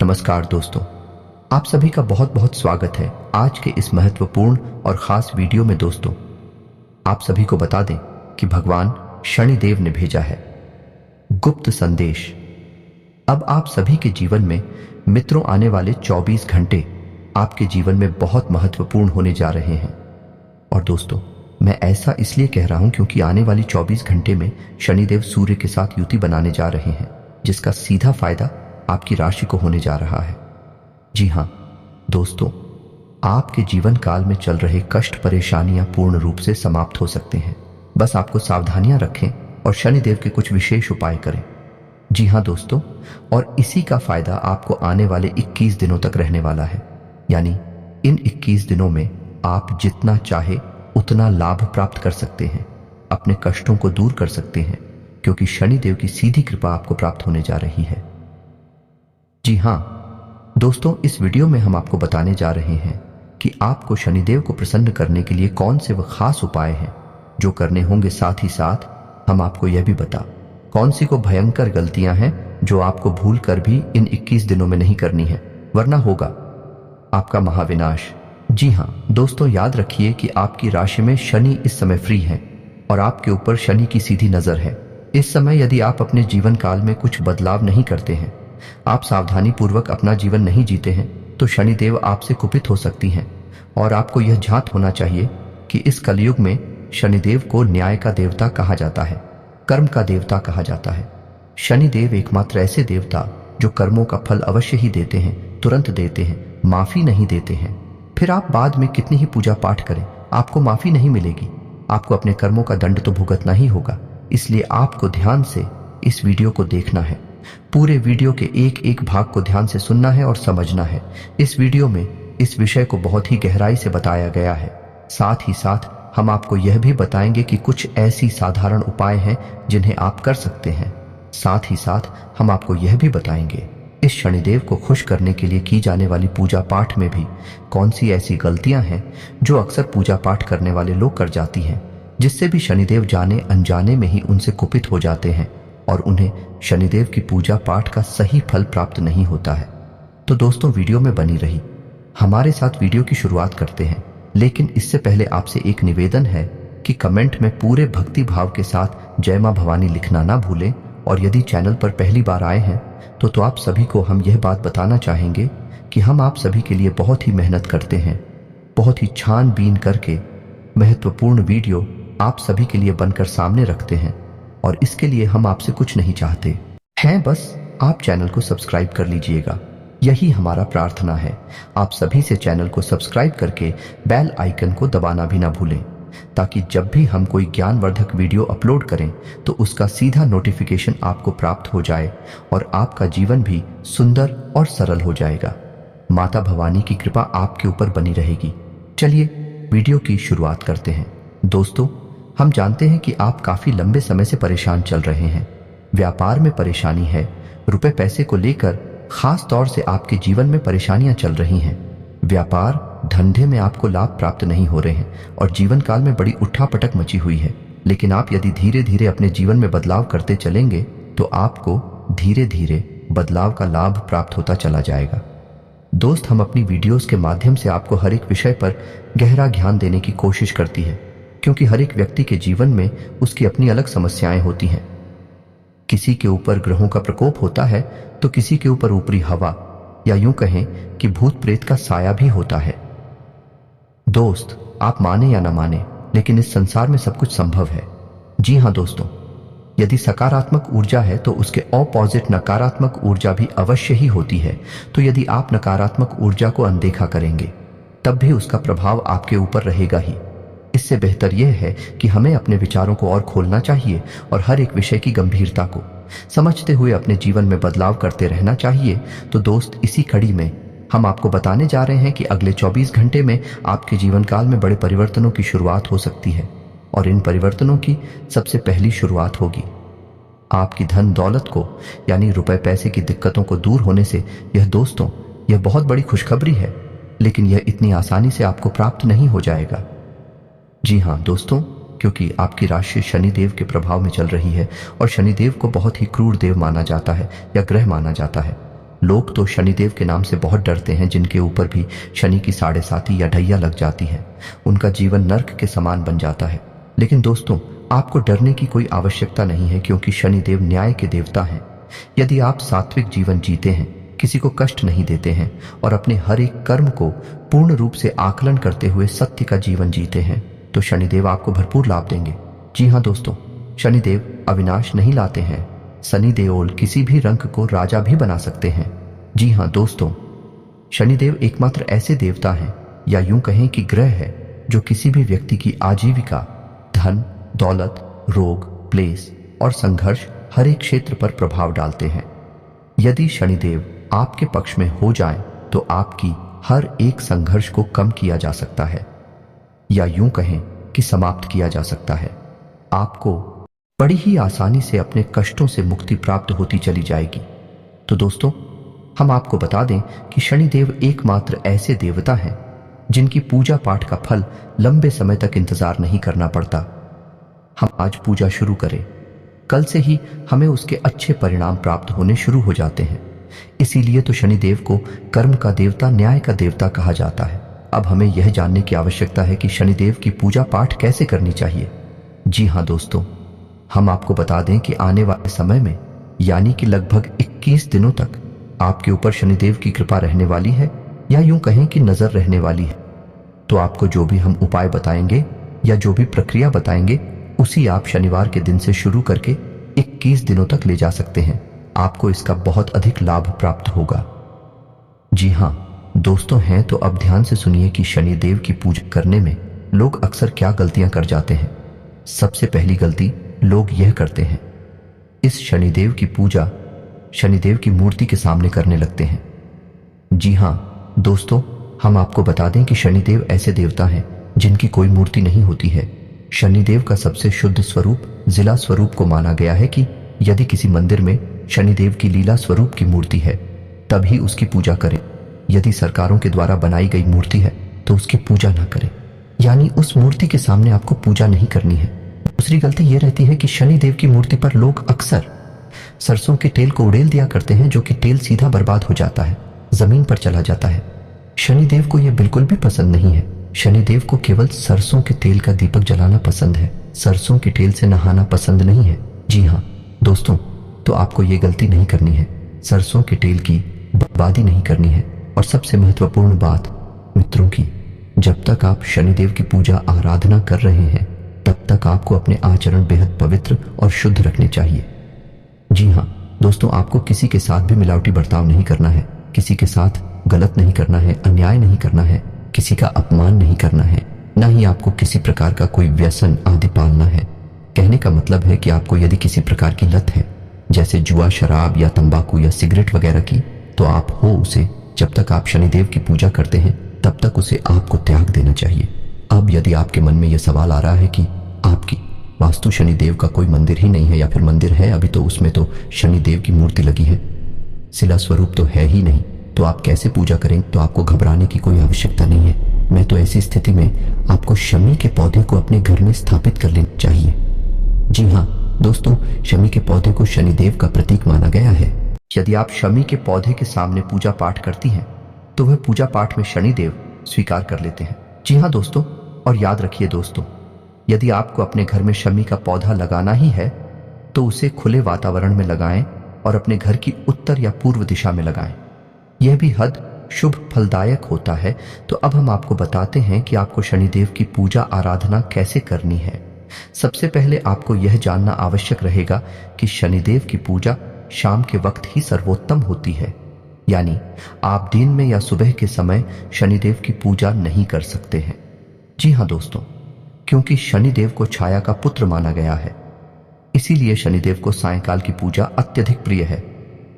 नमस्कार दोस्तों, आप सभी का बहुत बहुत स्वागत है आज के इस महत्वपूर्ण और खास वीडियो में। दोस्तों, आप सभी को बता दें कि भगवान शनिदेव ने भेजा है गुप्त संदेश। अब आप सभी के जीवन में मित्रों आने वाले 24 घंटे आपके जीवन में बहुत महत्वपूर्ण होने जा रहे हैं। और दोस्तों, मैं ऐसा इसलिए कह रहा हूं क्योंकि आने वाली 24 घंटे में शनिदेव सूर्य के साथ युति बनाने जा रहे हैं, जिसका सीधा फायदा आपकी राशि को होने जा रहा है। जी हां दोस्तों, आपके जीवन काल में चल रहे कष्ट परेशानियां पूर्ण रूप से समाप्त हो सकते हैं। बस आपको सावधानियां रखें और शनिदेव के कुछ विशेष उपाय करें। जी हां दोस्तों, और इसी का फायदा आपको आने वाले 21 दिनों तक रहने वाला है। यानी इन 21 दिनों में आप जितना चाहे उतना लाभ प्राप्त कर सकते हैं, अपने कष्टों को दूर कर सकते हैं, क्योंकि शनिदेव की सीधी कृपा आपको प्राप्त होने जा रही है। जी हां दोस्तों, इस वीडियो में हम आपको बताने जा रहे हैं कि आपको शनिदेव को प्रसन्न करने के लिए कौन से वह खास उपाय हैं जो करने होंगे। साथ ही साथ हम आपको यह भी बता कौन सी को भयंकर गलतियां हैं जो आपको भूल कर भी इन 21 दिनों में नहीं करनी है, वरना होगा आपका महाविनाश। जी हां दोस्तों, याद रखिए कि आपकी राशि में शनि इस समय फ्री है और आपके ऊपर शनि की सीधी नजर है। इस समय यदि आप अपने जीवन काल में कुछ बदलाव नहीं करते हैं, आप सावधानी पूर्वक अपना जीवन नहीं जीते हैं, तो शनिदेव आपसे कुपित हो सकती हैं। और आपको यह ज्ञात होना चाहिए कि इस कलयुग में शनिदेव को न्याय का देवता कहा जाता है, कर्म का देवता कहा जाता है। शनिदेव एकमात्र ऐसे देवता जो कर्मों का फल अवश्य ही देते हैं, तुरंत देते हैं, माफी नहीं देते हैं। फिर आप बाद में कितनी ही पूजा पाठ करें, आपको माफी नहीं मिलेगी। आपको अपने कर्मों का दंड तो भुगतना ही होगा। इसलिए आपको ध्यान से इस वीडियो को देखना है। पूरे वीडियो के एक एक भाग को ध्यान से सुनना है और समझना है। इस वीडियो में इस विषय को बहुत ही गहराई से बताया गया है। साथ ही साथ हम आपको यह भी बताएंगे कि कुछ ऐसी साधारण उपाय हैं जिन्हें आप कर सकते हैं। साथ ही साथ हम आपको यह भी बताएंगे इस शनिदेव को खुश करने के लिए की जाने वाली पूजा पाठ में भी कौन सी ऐसी गलतियां हैं जो अक्सर पूजा पाठ करने वाले लोग कर जाती हैं, जिससे भी शनिदेव जाने अनजाने में ही उनसे कुपित हो जाते हैं और उन्हें शनिदेव की पूजा पाठ का सही फल प्राप्त नहीं होता है। तो दोस्तों, वीडियो में बनी रही हमारे साथ वीडियो की शुरुआत करते हैं। लेकिन इससे पहले आपसे एक निवेदन है कि कमेंट में पूरे भक्ति भाव के साथ जय मां भवानी लिखना ना भूलें। और यदि चैनल पर पहली बार आए हैं तो आप सभी को हम यह बात बताना चाहेंगे कि हम आप सभी के लिए बहुत ही मेहनत करते हैं, बहुत ही छानबीन करके महत्वपूर्ण वीडियो आप सभी के लिए बनकर सामने रखते हैं। और इसके लिए हम आपसे कुछ नहीं चाहते हैं, बस आप चैनल को सब्सक्राइब कर लीजिएगा। यही हमारा प्रार्थना है। आप सभी से चैनल को सब्सक्राइब करके बेल आइकन को दबाना भी ना भूलें, ताकि जब भी हम कोई ज्ञानवर्धक वीडियो अपलोड करें तो उसका सीधा नोटिफिकेशन आपको प्राप्त हो जाए और आपका जीवन भी सुंदर और सरल हो जाएगा। माता भवानी की कृपा आपके ऊपर बनी रहेगी। चलिए वीडियो की शुरुआत करते हैं। दोस्तों, हम जानते हैं कि आप काफी लंबे समय से परेशान चल रहे हैं। व्यापार में परेशानी है, रुपए पैसे को लेकर खास तौर से आपके जीवन में परेशानियां चल रही हैं। व्यापार धंधे में आपको लाभ प्राप्त नहीं हो रहे हैं और जीवन काल में बड़ी उठापटक मची हुई है। लेकिन आप यदि धीरे धीरे अपने जीवन में बदलाव करते चलेंगे तो आपको धीरे धीरे बदलाव का लाभ प्राप्त होता चला जाएगा। दोस्त, हम अपनी वीडियोस के माध्यम से आपको हर एक विषय पर गहरा ज्ञान देने की कोशिश करती है, क्योंकि हर एक व्यक्ति के जीवन में उसकी अपनी अलग समस्याएं होती हैं। किसी के ऊपर ग्रहों का प्रकोप होता है तो किसी के ऊपर ऊपरी हवा या यूं कहें कि भूत प्रेत का साया भी होता है। दोस्त, आप माने या ना माने, लेकिन इस संसार में सब कुछ संभव है। जी हां दोस्तों, यदि सकारात्मक ऊर्जा है तो उसके ऑपोजिट नकारात्मक ऊर्जा भी अवश्य ही होती है। तो यदि आप नकारात्मक ऊर्जा को अनदेखा करेंगे तब भी उसका प्रभाव आपके ऊपर रहेगा ही। इससे बेहतर यह है कि हमें अपने विचारों को और खोलना चाहिए और हर एक विषय की गंभीरता को समझते हुए अपने जीवन में बदलाव करते रहना चाहिए। तो दोस्त, इसी कड़ी में हम आपको बताने जा रहे हैं कि अगले 24 घंटे में आपके जीवन काल में बड़े परिवर्तनों की शुरुआत हो सकती है। और इन परिवर्तनों की सबसे पहली शुरुआत होगी आपकी धन दौलत को, यानी रुपए पैसे की दिक्कतों को दूर होने से। यह दोस्तों, यह बहुत बड़ी खुशखबरी है, लेकिन यह इतनी आसानी से आपको प्राप्त नहीं हो जाएगा। जी हां दोस्तों, क्योंकि आपकी राशि शनिदेव के प्रभाव में चल रही है और शनिदेव को बहुत ही क्रूर देव माना जाता है या ग्रह माना जाता है। लोग तो शनिदेव के नाम से बहुत डरते हैं। जिनके ऊपर भी शनि की साढ़े साती या ढैया लग जाती है, उनका जीवन नर्क के समान बन जाता है। लेकिन दोस्तों, आपको डरने की कोई आवश्यकता नहीं है, क्योंकि शनिदेव न्याय के देवता हैं। यदि आप सात्विक जीवन जीते हैं, किसी को कष्ट नहीं देते हैं और अपने हर एक कर्म को पूर्ण रूप से आकलन करते हुए सत्य का जीवन जीते हैं, तो शनिदेव आपको भरपूर लाभ देंगे। जी हाँ दोस्तों, शनिदेव अविनाश नहीं लाते हैं। शनि देओल किसी भी रंग को राजा भी बना सकते हैं। जी हाँ दोस्तों, शनिदेव एकमात्र ऐसे देवता हैं, या यूं कहें कि ग्रह है, जो किसी भी व्यक्ति की आजीविका, धन, दौलत, रोग, क्लेश और संघर्ष हर एक क्षेत्र पर प्रभाव डालते हैं। यदि शनिदेव आपके पक्ष में हो जाएं, तो आपकी हर एक संघर्ष को कम किया जा सकता है, या यूं कहें कि समाप्त किया जा सकता है। आपको बड़ी ही आसानी से अपने कष्टों से मुक्ति प्राप्त होती चली जाएगी। तो दोस्तों, हम आपको बता दें कि शनिदेव एकमात्र ऐसे देवता हैं जिनकी पूजा पाठ का फल लंबे समय तक इंतजार नहीं करना पड़ता। हम आज पूजा शुरू करें, कल से ही हमें उसके अच्छे परिणाम प्राप्त होने शुरू हो जाते हैं। इसीलिए तो शनिदेव को कर्म का देवता, न्याय का देवता कहा जाता है। अब हमें यह जानने की आवश्यकता है कि शनिदेव की पूजा पाठ कैसे करनी चाहिए। जी हाँ दोस्तों, हम आपको बता दें कि आने वाले समय में, यानी कि लगभग 21 दिनों तक आपके ऊपर शनिदेव की कृपा रहने वाली है, या यूं कहें कि नजर रहने वाली है। तो आपको जो भी हम उपाय बताएंगे या जो भी प्रक्रिया बताएंगे, उसी आप शनिवार के दिन से शुरू करके 21 दिनों तक ले जा सकते हैं। आपको इसका बहुत अधिक लाभ प्राप्त होगा। जी हाँ दोस्तों, हैं तो अब ध्यान से सुनिए कि शनिदेव की पूजा करने में लोग अक्सर क्या गलतियां कर जाते हैं। सबसे पहली गलती लोग यह करते हैं, इस शनिदेव की पूजा शनिदेव की मूर्ति के सामने करने लगते हैं। जी हाँ दोस्तों, हम आपको बता दें कि शनिदेव ऐसे देवता हैं जिनकी कोई मूर्ति नहीं होती है। शनिदेव का सबसे शुद्ध स्वरूप जिला स्वरूप को माना गया है कि यदि किसी मंदिर में शनिदेव की लीला स्वरूप की मूर्ति है, तभी उसकी पूजा करें। यदि सरकारों के द्वारा बनाई गई मूर्ति है, तो उसकी पूजा ना करें, यानी उस मूर्ति के सामने आपको पूजा नहीं करनी है। दूसरी गलती यह रहती है कि शनिदेव की मूर्ति पर लोग अक्सर सरसों के तेल को उड़ेल दिया करते हैं, जो कि तेल सीधा बर्बाद हो जाता है, जमीन पर चला जाता है। शनिदेव को यह बिल्कुल भी पसंद नहीं है। शनिदेव को केवल सरसों के तेल का दीपक जलाना पसंद है, सरसों के तेल से नहाना पसंद नहीं है। जी हाँ दोस्तों, तो आपको ये गलती नहीं करनी है, सरसों के तेल की बर्बादी नहीं करनी है। और सबसे महत्वपूर्ण बात मित्रों की, जब तक आप शनिदेव की पूजा आराधना कर रहे हैं, तब तक आपको अपने आचरण बेहद पवित्र और शुद्ध रखने चाहिए। जी हाँ दोस्तों, आपको किसी के साथ भी मिलावटी बर्ताव नहीं करना है, किसी के साथ गलत नहीं करना है, अन्याय नहीं करना है, किसी का अपमान नहीं करना है, ना ही आपको किसी प्रकार का कोई व्यसन आदि पालना है। कहने का मतलब है कि आपको यदि किसी प्रकार की लत है, जैसे जुआ, शराब या तंबाकू या सिगरेट वगैरह की, तो आप हो उसे, जब तक आप शनिदेव की पूजा करते हैं तब तक उसे आपको त्याग देना चाहिए। अब यदि आपके मन में यह सवाल आ रहा है कि आपकी वास्तु शनिदेव का कोई मंदिर ही नहीं है, या फिर मंदिर है अभी तो उसमें तो शनिदेव की मूर्ति लगी है, शिला स्वरूप तो है ही नहीं, तो आप कैसे पूजा करें? तो आपको घबराने की कोई आवश्यकता नहीं है। मैं तो ऐसी स्थिति में आपको शमी के पौधे को अपने घर में स्थापित कर लेना चाहिए। जी हाँ दोस्तों, शमी के पौधे को शनिदेव का प्रतीक माना गया है। यदि आप शमी के पौधे के सामने पूजा पाठ करती हैं, तो वह पूजा पाठ में शनिदेव स्वीकार कर लेते हैं। जी हाँ दोस्तों, और याद रखिए दोस्तों, यदि आपको अपने घर में शमी का पौधा लगाना ही है, तो उसे खुले वातावरण में लगाएं और अपने घर की उत्तर या पूर्व दिशा में लगाएं। यह भी हद शुभ फलदायक होता है। तो अब हम आपको बताते हैं कि आपको शनिदेव की पूजा आराधना कैसे करनी है। सबसे पहले आपको यह जानना आवश्यक रहेगा कि शनिदेव की पूजा शाम के वक्त ही सर्वोत्तम होती है, यानी आप दिन में या सुबह के समय शनिदेव की पूजा नहीं कर सकते हैं। जी हाँ दोस्तों, क्योंकि शनिदेव को छाया का पुत्र माना गया है, इसीलिए शनिदेव को सायंकाल की पूजा अत्यधिक प्रिय है।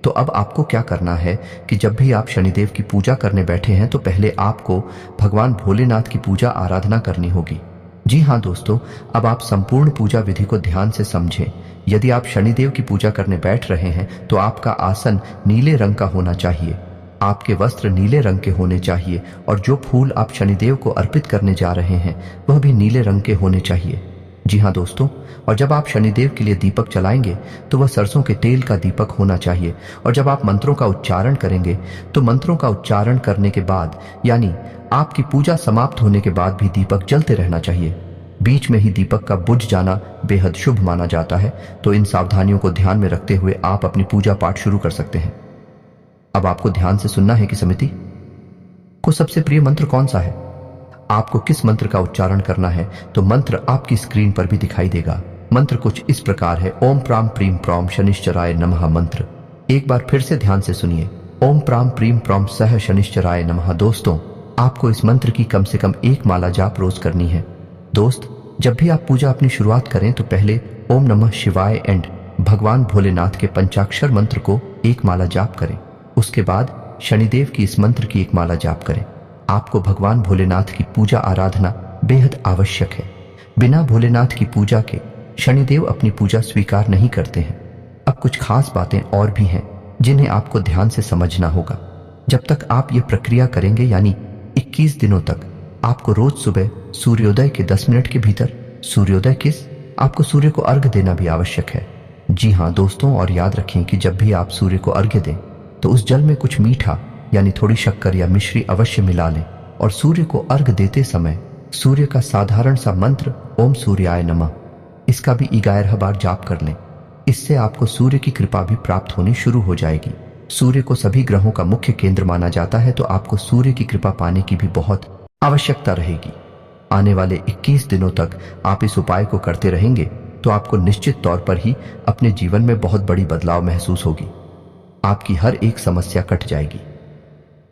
तो अब आपको क्या करना है कि जब भी आप शनिदेव की पूजा करने बैठे हैं, तो पहले आपको भगवान भोलेनाथ की पूजा आराधना करनी होगी। जी हाँ दोस्तों, अब आप संपूर्ण पूजा विधि को ध्यान से समझें। यदि आप शनिदेव की पूजा करने बैठ रहे हैं, तो आपका आसन नीले रंग का होना चाहिए, आपके वस्त्र नीले रंग के होने चाहिए, और जो फूल आप शनिदेव को अर्पित करने जा रहे हैं वह भी नीले रंग के होने चाहिए। जी हाँ दोस्तों, और जब आप शनिदेव के लिए दीपक जलाएंगे तो वह सरसों के तेल का दीपक होना चाहिए। और जब आप मंत्रों का उच्चारण करेंगे तो मंत्रों का उच्चारण करने के बाद यानी आपकी पूजा समाप्त होने के बाद भी दीपक जलते रहना चाहिए। बीच में ही दीपक का बुझ जाना बेहद शुभ माना जाता है। तो इन सावधानियों को ध्यान में रखते हुए आप अपनी पूजा पाठ शुरू कर सकते हैं। अब आपको ध्यान से सुनना है कि समिति को सबसे प्रिय मंत्र कौन सा है, आपको किस मंत्र का उच्चारण करना है, तो मंत्र आपकी स्क्रीन पर भी दिखाई देगा। मंत्र कुछ इस प्रकार है, ओम प्राम प्रीम प्रौम शनिश्चराय नमः मंत्र। एक बार फिर से ध्यान से सुनिए, ओम प्राम प्रीम प्रौम सह शनिश्चराय नमः। दोस्तों, आपको इस मंत्र की कम से कम एक माला जाप रोज करनी है। दोस्त, जब भी आप पूजा अपनी शुरुआत करें तो पहले ओम नमः शिवाय एंड भगवान भोलेनाथ के पंचाक्षर मंत्र को एक माला जाप करें। उसके बाद शनिदेव की इस मंत्र की एक माला जाप करें। आपको भगवान भोलेनाथ की पूजा आराधना बेहद आवश्यक है। बिना भोलेनाथ की पूजा के शनिदेव अपनी पूजा स्वीकार नहीं करते हैं। अब कुछ खास बातें और भी हैं जिन्हें आपको ध्यान से समझना होगा। जब तक आप ये प्रक्रिया करेंगे यानी 21 दिनों तक, आपको रोज सुबह सूर्योदय के 10 मिनट के भीतर, सूर्योदय किस, आपको सूर्य को अर्घ्य देना भी आवश्यक है। जी हाँ दोस्तों, और याद रखें कि जब भी आप सूर्य को अर्घ्य दें तो उस जल में कुछ मीठा यानी थोड़ी शक्कर या मिश्री अवश्य मिला लें। और सूर्य को अर्घ्य देते समय सूर्य का साधारण सा मंत्र ओम सूर्याय नमः, इसका भी 11 बार जाप कर लें। इससे आपको सूर्य की कृपा भी प्राप्त होनी शुरू हो जाएगी। सूर्य को सभी ग्रहों का मुख्य केंद्र माना जाता है, तो आपको सूर्य की कृपा पाने की भी बहुत आवश्यकता रहेगी। आने वाले 21 दिनों तक आप इस उपाय को करते रहेंगे तो आपको निश्चित तौर पर ही अपने जीवन में बहुत बड़ी बदलाव महसूस होगी। आपकी हर एक समस्या कट जाएगी।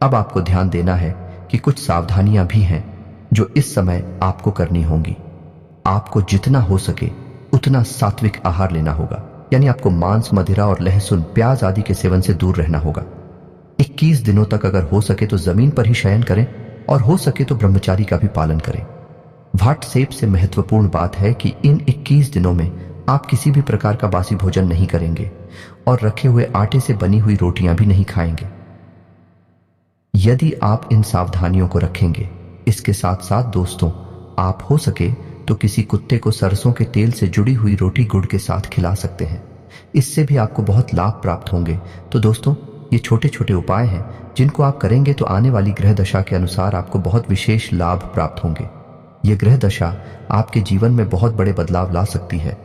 अब आपको ध्यान देना है कि कुछ सावधानियां भी हैं जो इस समय आपको करनी होंगी। आपको जितना हो सके उतना सात्विक आहार लेना होगा, यानी आपको मांस, मदिरा और लहसुन, प्याज आदि के सेवन से दूर रहना होगा। 21 दिनों तक अगर हो सके तो जमीन पर ही शयन करें और हो सके तो ब्रह्मचारी का भी पालन करें। व्हाट्सएप से महत्वपूर्ण बात है कि इन 21 दिनों में आप किसी भी प्रकार का बासी भोजन नहीं करेंगे और रखे हुए आटे से बनी हुई रोटियां भी नहीं खाएंगे। यदि आप इन सावधानियों को रखेंगे, इसके साथ साथ दोस्तों, आप हो सके तो किसी कुत्ते को सरसों के तेल से जुड़ी हुई रोटी गुड़ के साथ खिला सकते हैं। इससे भी आपको बहुत लाभ प्राप्त होंगे। तो दोस्तों, ये छोटे छोटे उपाय हैं जिनको आप करेंगे तो आने वाली ग्रह दशा के अनुसार आपको बहुत विशेष लाभ प्राप्त होंगे। ये ग्रह दशा आपके जीवन में बहुत बड़े बदलाव ला सकती है।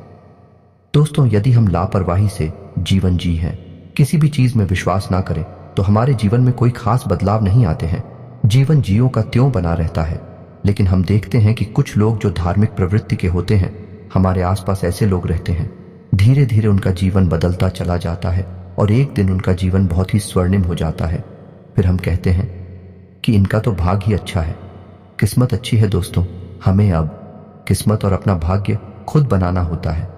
दोस्तों, यदि हम लापरवाही से जीवन जी हैं, किसी भी चीज में विश्वास ना करें, तो हमारे जीवन में कोई खास बदलाव नहीं आते हैं। जीवन जियों का त्यों बना रहता है। लेकिन हम देखते हैं कि कुछ लोग जो धार्मिक प्रवृत्ति के होते हैं, हमारे आसपास ऐसे लोग रहते हैं। धीरे धीरे उनका जीवन बदलता चला जाता है और एक दिन उनका जीवन बहुत ही स्वर्णिम हो जाता है। फिर हम कहते हैं कि इनका तो भाग्य ही अच्छा है, किस्मत अच्छी है। दोस्तों, हमें अब किस्मत और अपना भाग्य खुद बनाना होता है।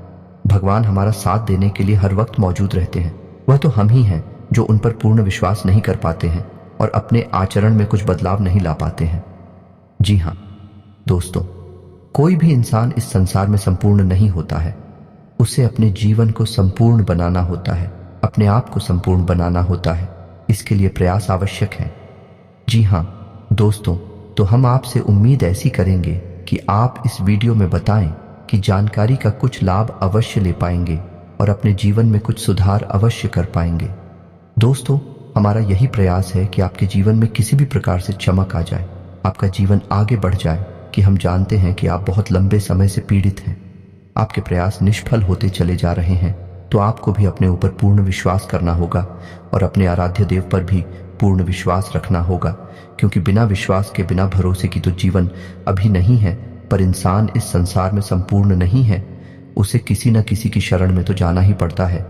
भगवान हमारा साथ देने के लिए हर वक्त मौजूद रहते हैं। वह तो हम ही हैं जो उन पर पूर्ण विश्वास नहीं कर पाते हैं और अपने आचरण में कुछ बदलाव नहीं ला पाते हैं। जी हाँ दोस्तों, कोई भी इंसान इस संसार में संपूर्ण नहीं होता है। उसे अपने जीवन को संपूर्ण बनाना होता है, अपने आप को संपूर्ण बनाना होता है। इसके लिए प्रयास आवश्यक है। जी हाँ दोस्तों, तो हम आपसे उम्मीद ऐसी करेंगे कि आप इस वीडियो में बताएं कि जानकारी का कुछ लाभ अवश्य ले पाएंगे और अपने जीवन में कुछ सुधार अवश्य कर पाएंगे। दोस्तों, हमारा यही प्रयास है कि आपके जीवन में किसी भी प्रकार से चमक आ जाए, आपका जीवन आगे बढ़ जाए। कि हम जानते हैं कि आप बहुत लंबे समय से पीड़ित हैं, आपके प्रयास निष्फल होते चले जा रहे हैं। तो आपको भी अपने ऊपर पूर्ण विश्वास करना होगा और अपने आराध्य देव पर भी पूर्ण विश्वास रखना होगा, क्योंकि बिना विश्वास के, बिना भरोसे की तो जीवन अभी नहीं है। पर इंसान इस संसार में संपूर्ण नहीं है, उसे किसी न किसी की शरण में तो जाना ही पड़ता है।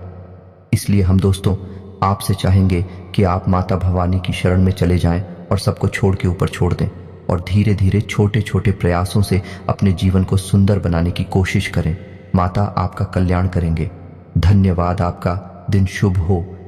इसलिए हम दोस्तों आपसे चाहेंगे कि आप माता भवानी की शरण में चले जाएं और सबको छोड़ के ऊपर छोड़ दें और धीरे धीरे छोटे छोटे प्रयासों से अपने जीवन को सुंदर बनाने की कोशिश करें। माता आपका कल्याण करेंगे। धन्यवाद। आपका दिन शुभ हो।